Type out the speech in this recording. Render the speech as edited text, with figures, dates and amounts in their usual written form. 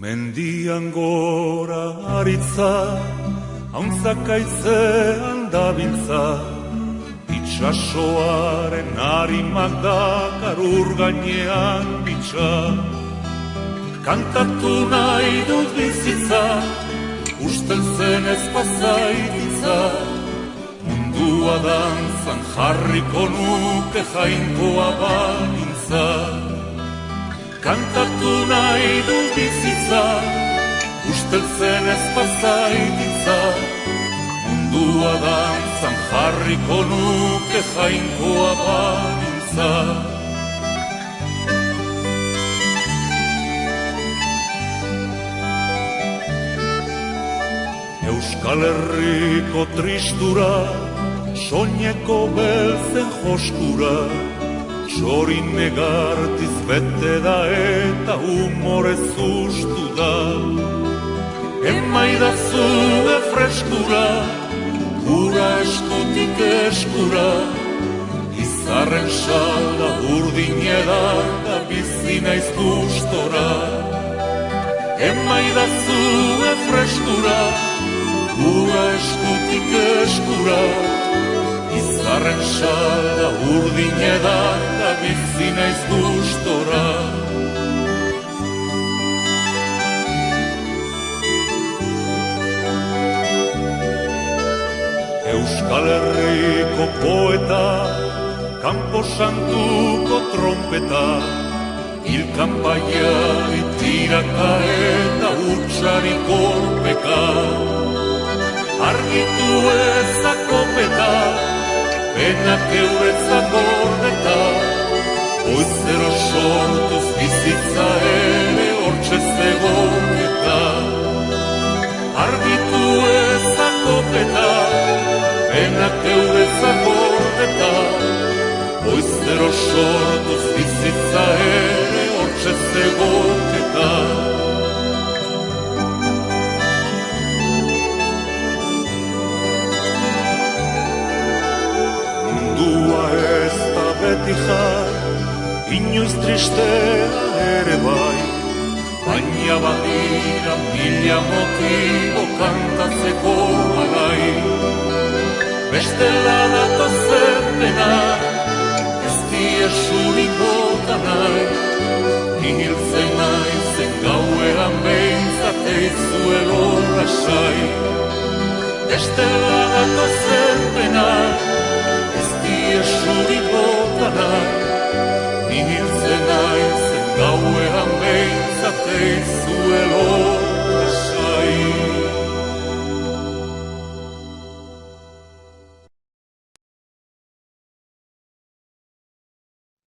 Mendian gora aritza, hauntzak aizean dabiltza, itxasoaren harimak dakar ur gainean bitxa. Kantatu nahi dut bizitza, ustel zen ez pasaititza, mundua dantzan jarriko nuke jainkoa balintza. Kantatu nahi dut bizitza, usteltzen ez pasaititza, mundua dantzan jarriko nuke jainkoa balintza. Euskal Herriko tristura, soineko beltzen joskura, txorin negartiz bete da eta humorez ustu da. Emaidazu freskura, gura eskutik eskura, izarren salda urdineda da bizi naiz gustora. Emaidazu freskura, gura eskutik eskura, izarren salda urdineda da bizi naiz gustora. Euskal Herriko poeta, Kanpo Santuko trompeta, hilkanpaia itiraka eta hutsari kolpeka. Argitu ezakopeta, penak euretzak gordeta, goizero sortuz bizitza ere hortxe zegoketa. Argitu ezakopeta, penak euretzak gordeta, goizero sortuz bizitza ere hortxe zegoketa. Mundua ez da beti jai, inoiz tristea ere bai, baina badira mila motibo kantatzeko alai. Bestela datozen dena, ez diesurik bota nahi, hiltzen naizen gauean behintzat eizuelo lasai. Bestela datozen